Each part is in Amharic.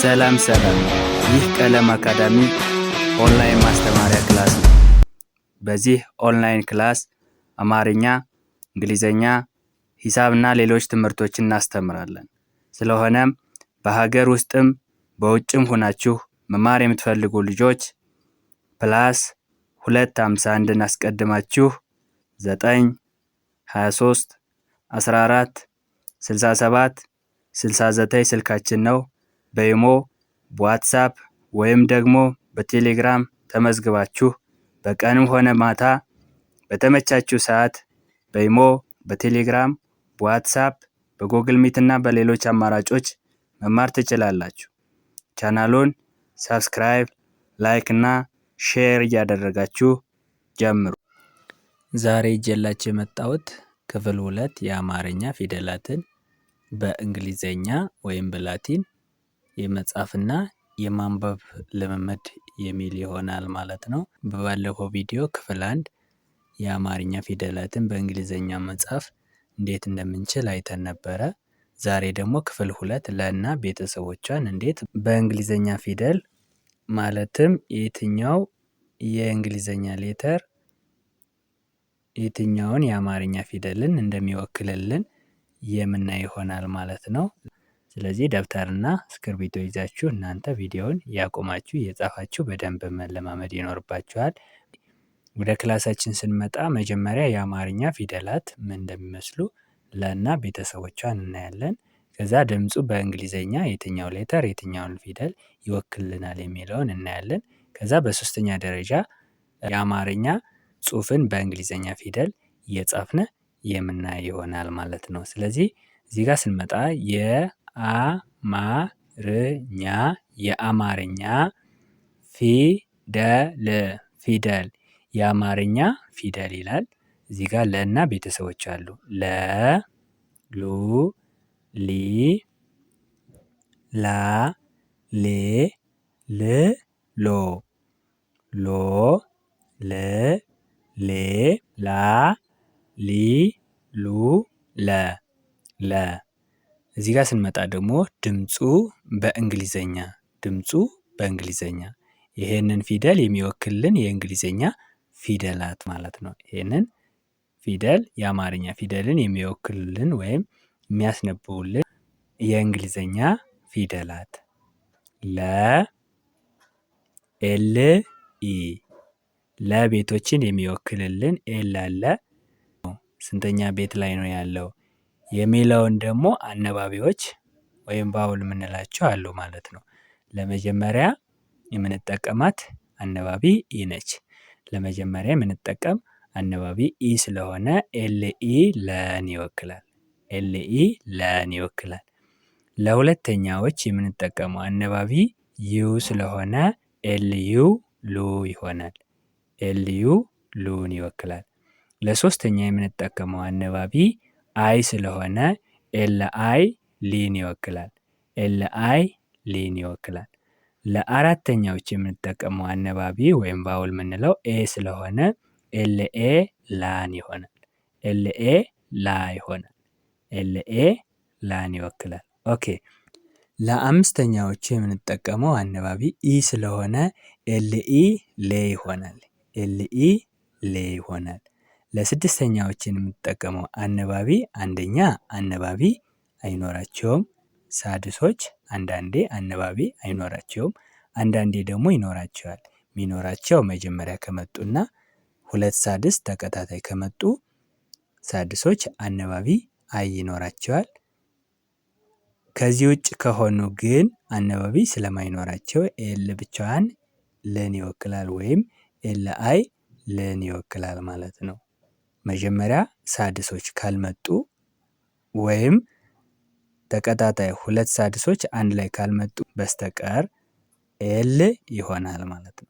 ሰላም ሰላም፣ ይህ ቀለም አካዳሚ ኦንላይን ማስተማሪያ ክላስ ነው። በዚህ ኦንላይን ክላስ አማርኛ፣ እንግሊዘኛ፣ ሂሳብና ሌሎች ትምህርቶችን እናስተምራለን። ስለሆነም በሀገር ውስጥም በውጭም ሆናችሁ መማር የምትፈልጉ ልጆች +251 አስቀድማችሁ 9 23 14 67 69 ስልካችን ነው። በኢሞ፣ በዋትስአፕ ወይም ደግሞ በቴሌግራም ተመዝግባችሁ በቀንም ሆነ ማታ በተመቻችሁ ሰዓት በኢሞ፣ በቴሌግራም፣ በዋትስአፕ፣ በጎግል ሚት እና በሌሎች አማራጮች መማር ትችላላችሁ። ቻናሉን ሰብስክራይብ፣ ላይክ እና ሼር እያደረጋችሁ ጀምሩ። ዛሬ ይዤላችሁ የመጣሁት ክፍል 2 የአማርኛ ፊደላትን በእንግሊዘኛ ወይም በላቲን የመጻፍና የማንበብ ልምምድ የሚል ይሆናል ማለት ነው። በባለፈው ቪዲዮ ክፍል 1 የአማርኛ ፊደላትን በእንግሊዘኛ መጻፍ እንዴት እንደምንችል አይተን ነበረ። ዛሬ ደግሞ ክፍል 2 ለና ቤተሰቦቿን እንዴት በእንግሊዘኛ ፊደል ማለትም የትኛው የእንግሊዘኛ ሌተር የትኛውን የአማርኛ ፊደልን እንደሚወክልልን የምናይ ይሆናል ማለት ነው። ስለዚህ ደብተርና እስክርቢቶ ይዛችሁ እናንተ ቪዲዮውን ያቆማችሁ እየጻፋችሁ በደንብ መለማመድ ይኖርባችኋል። ወደ ክላሳችን ስንመጣ መጀመሪያ የአማርኛ ፊደላት ምን እንደሚመስሉ ለና ቤተሰቦቿን እናያለን። ከዛ ድምፁ በእንግሊዘኛ የትኛው ሌተር የትኛውን ፊደል ይወክልናል የሚለውን እናያለን። ከዛ በሶስተኛ ደረጃ የአማርኛ ጽሑፍን በእንግሊዘኛ ፊደል እየጻፍን የምናይ ይሆናል ማለት ነው። ስለዚህ እዚህ ጋር ስንመጣ የአማርኛ ፊደል የአማርኛ ፊደል ይላል። እዚህ ጋር ለና ቤተሰቦች አሉ። ለ፣ ሉ፣ ሊ፣ ላ፣ ሌ፣ ል፣ ሎ፣ ሎ፣ ል፣ ሌ፣ ላ፣ ሊ፣ ሉ፣ ለ። እዚህ ጋር ስንመጣ ደግሞ ድምፁ በእንግሊዘኛ ይሄንን ፊደል የሚወክልን የእንግሊዘኛ ፊደላት ማለት ነው። ይሄንን ፊደል የአማርኛ ፊደልን የሚወክልልን ወይም የሚያስነብቡልን የእንግሊዘኛ ፊደላት ለ፣ ኤል፣ ኢ ለቤቶችን የሚወክልልን ኤል አለ። ስንተኛ ቤት ላይ ነው ያለው የሚለውን ደግሞ አነባቢዎች ወይም ባውል የምንላቸው አሉ ማለት ነው። ለመጀመሪያ የምንጠቀማት አነባቢ ኢ ነች። ለመጀመሪያ የምንጠቀም አነባቢ ኢ ስለሆነ ኤልኢ ለን ይወክላል። ኤልኢ ለን ይወክላል። ለሁለተኛዎች የምንጠቀመው አነባቢ ዩ ስለሆነ ኤልዩ ሉ ይሆናል። ኤልዩ ሉን ይወክላል። ለሶስተኛ የምንጠቀመው አነባቢ አይ ስለሆነ ኤልአይ ሊን ይወክላል። ኤልአይ ሊን ይወክላል። ለአራተኛዎች የምንጠቀመው አነባቢ ወይም ባውል የምንለው ኤ ስለሆነ ኤልኤ ላን ይሆናል። ኤልኤ ላ ይሆናል። ኤልኤ ላን ይወክላል። ኦኬ። ለአምስተኛዎቹ የምንጠቀመው አነባቢ ኢ ስለሆነ ኤልኢ ሌ ይሆናል። ኤልኢ ሌ ይሆናል። ለስድስተኛዎች የምንጠቀመው አነባቢ አንደኛ አነባቢ አይኖራቸውም። ሳድሶች አንዳንዴ አነባቢ አይኖራቸውም፣ አንዳንዴ ደግሞ ይኖራቸዋል። የሚኖራቸው መጀመሪያ ከመጡና 2 ሳድስ ተከታታይ ከመጡ ሳድሶች አነባቢ አይ ይኖራቸዋል። ከዚህ ውጭ ከሆኑ ግን አነባቢ ስለማይኖራቸው ኤል ብቻዋን ለን ይወክላል ወይም ኤል አይ ለን ይወክላል ማለት ነው። መጀመሪያ ሳድሶች ካልመጡ ወይም ተከታታይ 2 ሳድሶች አንድ ላይ ካልመጡ በስተቀር ኤል ይሆናል ማለት ነው።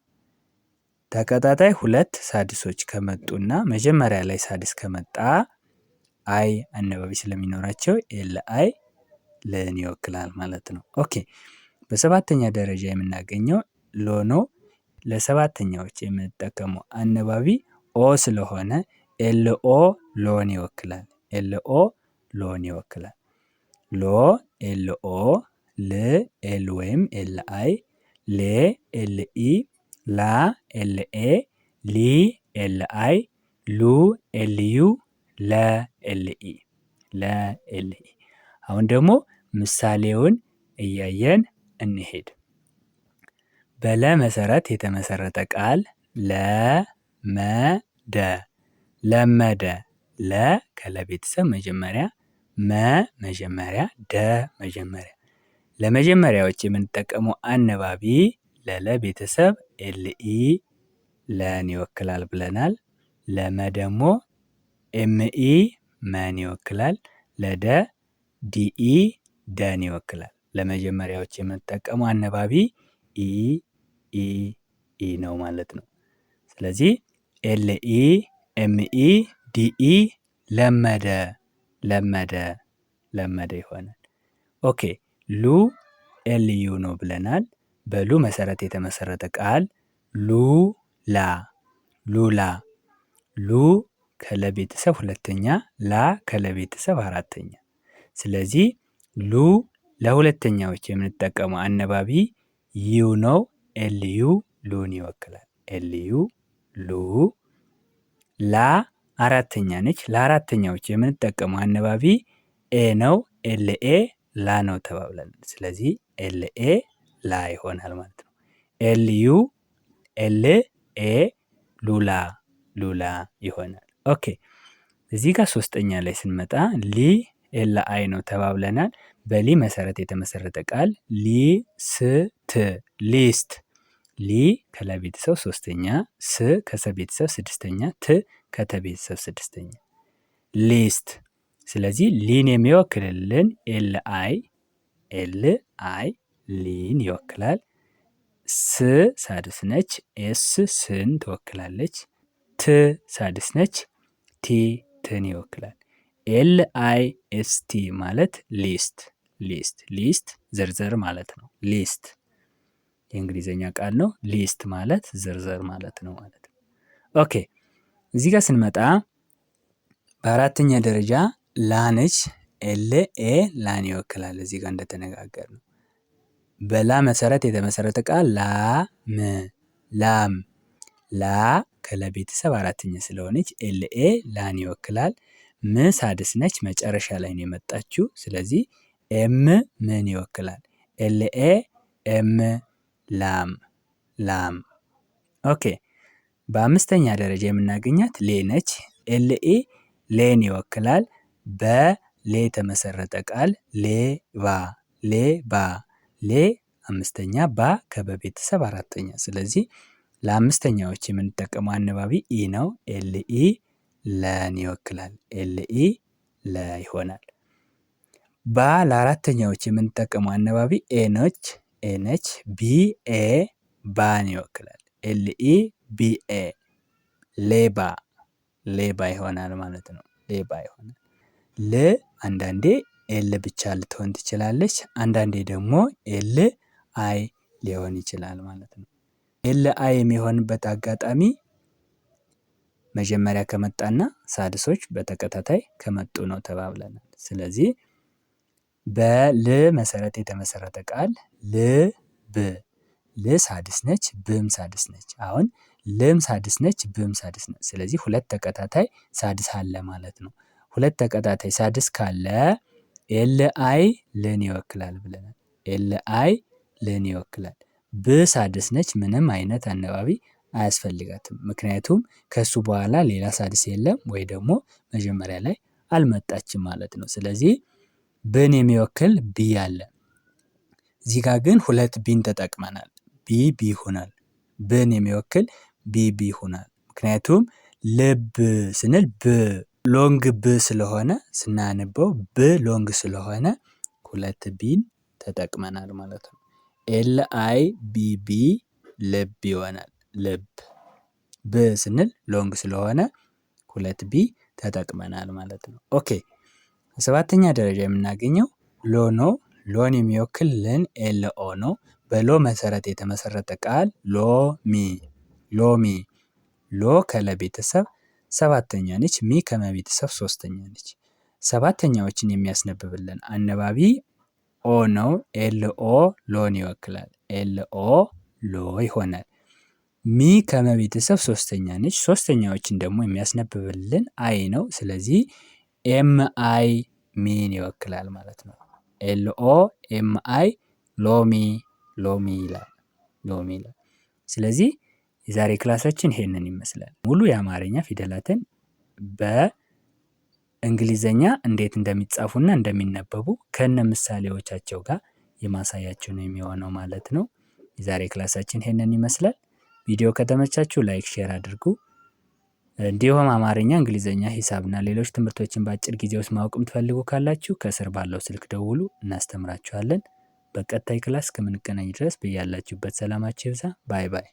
ተከታታይ 2 ሳድሶች ከመጡና መጀመሪያ ላይ ሳድስ ከመጣ አይ አነባቢ ስለሚኖራቸው ኤል አይ ለን ይወክላል ማለት ነው። ኦኬ። በሰባተኛ ደረጃ የምናገኘው ሎ ነው። ለሰባተኛዎች የምንጠቀመው አነባቢ ኦ ስለሆነ ኤልኦ ሎን ይወክላል። ኤልኦ ሎን ይወክላል። ሎ ኤልኦ ል ኤል ወይም ኤል አይ፣ ሌ ኤል ኢ፣ ላ ኤል ኤ፣ ሊ ኤል አይ፣ ሉ ኤል ዩ፣ ለ ኤል ኢ፣ ለ ኤል ኢ። አሁን ደግሞ ምሳሌውን እያየን እንሄድ። በለ መሰረት የተመሰረተ ቃል ለመደ፣ ለመደ። ለ ከለቤተሰብ መጀመሪያ፣ መ መጀመሪያ፣ ደ መጀመሪያ። ለመጀመሪያዎች የምንጠቀመው አነባቢ ለለ ቤተሰብ ኤልኢ ለን ይወክላል ብለናል። ለመ ደግሞ ኤምኢ መን ይወክላል። ለደ ዲኢ ደን ይወክላል። ለመጀመሪያዎች የምንጠቀመው አነባቢ ኢ ኢ ኢ ነው ማለት ነው። ስለዚህ ኤልኢ ኤምኢ ዲኢ ለመደ፣ ለመደ፣ ለመደ ይሆናል። ኦኬ ሉ ኤልዩ ነው ብለናል። በሉ መሰረት የተመሰረተ ቃል ሉላ፣ ሉላ። ሉ ከለቤተሰብ ሁለተኛ፣ ላ ከለቤተሰብ አራተኛ። ስለዚህ ሉ ለሁለተኛዎች የምንጠቀመው አነባቢ ዩ ነው። ኤልዩ ሉን ይወክላል። ኤልዩ ሉ። ላ አራተኛ ነች። ለአራተኛዎች የምንጠቀመው አነባቢ ኤ ነው። ኤልኤ ላ ነው ተባብለን፣ ስለዚህ ኤልኤ ላ ይሆናል ማለት ነው። ኤልዩ ኤልኤ ሉላ፣ ሉላ ይሆናል። ኦኬ እዚህ ጋር ሶስተኛ ላይ ስንመጣ ሊ ኤል አይ ነው ተባብለናል። በሊ መሰረት የተመሰረተ ቃል ሊስት፣ ሊስት። ሊ ከለቤተሰብ ሶስተኛ፣ ስ ከሰቤተሰብ ስድስተኛ፣ ት ከተቤተሰብ ስድስተኛ፣ ሊስት። ስለዚህ ሊን የሚወክልልን ኤል አይ፣ ኤል አይ ሊን ይወክላል። ስ ሳድስ ነች። ኤስ ስን ትወክላለች። ት ሳድስ ነች። ቲ ትን ይወክላል። ኤል አይ ኤስ ቲ ማለት ሊስት፣ ሊስት፣ ሊስት ዝርዝር ማለት ነው። ሊስት የእንግሊዝኛ ቃል ነው። ሊስት ማለት ዝርዝር ማለት ነው ማለት ነው። ኦኬ እዚህ ጋር ስንመጣ በአራተኛ ደረጃ ላነች። ኤል ኤ ላን ይወክላል። እዚህ ጋር እንደተነጋገር ነው። በላ መሰረት የተመሰረተ ቃል ላም፣ ላም። ላ ከለቤተሰብ አራተኛ ስለሆነች ኤል ኤ ላን ይወክላል። ም ሳድስ ነች፣ መጨረሻ ላይ ነው የመጣችው። ስለዚህ ኤም ምን ይወክላል? ኤል ኤ ኤም ላም፣ ላም። ኦኬ በአምስተኛ ደረጃ የምናገኛት ሌ ነች። ኤል ኤ ሌን ይወክላል። በሌ የተመሰረተ ቃል ሌባ፣ ሌባ። ሌ አምስተኛ፣ ባ ከበቤተሰብ አራተኛ። ስለዚህ ለአምስተኛዎች የምንጠቀመው አነባቢ ኢ ነው። ኤል ኢ ለን ይወክላል። ኤል ኢ ለ ይሆናል። ባ ለአራተኛዎች የምንጠቀመው አነባቢ ኤ ነች፣ ኤ ነች። ቢ ኤ ባን ይወክላል። ኤል ኢ ቢ ኤ ሌባ፣ ሌባ ይሆናል ማለት ነው። ሌባ ይሆናል። ል አንዳንዴ ኤል ብቻ ልትሆን ትችላለች። አንዳንዴ ደግሞ ኤል አይ ሊሆን ይችላል ማለት ነው። ኤል አይ የሚሆንበት አጋጣሚ መጀመሪያ ከመጣና ሳድሶች በተከታታይ ከመጡ ነው ተባብለናል። ስለዚህ በል መሰረት የተመሰረተ ቃል ልብ፣ ል ሳድስ ነች፣ ብም ሳድስ ነች። አሁን ልም ሳድስ ነች፣ ብም ሳድስ ነች። ስለዚህ ሁለት ተከታታይ ሳድስ አለ ማለት ነው። ሁለት ተከታታይ ሳድስ ካለ ኤል አይ ልን ይወክላል ብለናል። ኤል አይ ልን ይወክላል። ብ ሳድስ ነች፣ ምንም አይነት አነባቢ አያስፈልጋትም። ምክንያቱም ከሱ በኋላ ሌላ ሳድስ የለም ወይ ደግሞ መጀመሪያ ላይ አልመጣችም ማለት ነው። ስለዚህ ብን የሚወክል ቢ አለ። እዚህ ጋር ግን ሁለት ቢን ተጠቅመናል። ቢ ቢ ይሆናል። ብን የሚወክል ቢ ቢ ይሆናል። ምክንያቱም ልብ ስንል ብ ሎንግ ብ ስለሆነ ስናነበው ብ ሎንግ ስለሆነ ሁለት ቢን ተጠቅመናል ማለት ነው። ኤል አይ ቢ ቢ ልብ ይሆናል። ልብ። ብ ስንል ሎንግ ስለሆነ ሁለት ቢ ተጠቅመናል ማለት ነው። ኦኬ ሰባተኛ ደረጃ የምናገኘው ሎ ነው። ሎን የሚወክልልን ኤል ኦ ነው። በሎ መሰረት የተመሰረተ ቃል ሎሚ፣ ሎሚ። ሎ ከለቤተሰብ ሰባተኛ ነች። ሚ ከመቤተሰብ ሶስተኛ ነች። ሰባተኛዎችን የሚያስነብብልን አነባቢ ኦ ነው። ኤልኦ ሎን ይወክላል። ኤልኦ ሎ ይሆናል። ሚ ከመቤተሰብ ሶስተኛ ነች። ሶስተኛዎችን ደግሞ የሚያስነብብልን አይ ነው። ስለዚህ ኤም አይ ሚን ይወክላል ማለት ነው። ኤልኦ ኤም አይ ሎሚ ሎሚ ይላል። ሎሚ ይላል። ስለዚህ የዛሬ ክላሳችን ይሄንን ይመስላል። ሙሉ የአማርኛ ፊደላትን በእንግሊዘኛ እንዴት እንደሚጻፉና እንደሚነበቡ ከነ ምሳሌዎቻቸው ጋር የማሳያችሁ ነው የሚሆነው ማለት ነው። የዛሬ ክላሳችን ይሄንን ይመስላል። ቪዲዮ ከተመቻችሁ ላይክ፣ ሼር አድርጉ። እንዲሁም አማርኛ፣ እንግሊዘኛ፣ ሂሳብና ሌሎች ትምህርቶችን በአጭር ጊዜ ውስጥ ማወቅ የምትፈልጉ ካላችሁ ከስር ባለው ስልክ ደውሉ፣ እናስተምራችኋለን። በቀጣይ ክላስ እስከምንገናኝ ድረስ በያላችሁበት ሰላማችሁ ይብዛ። ባይ ባይ።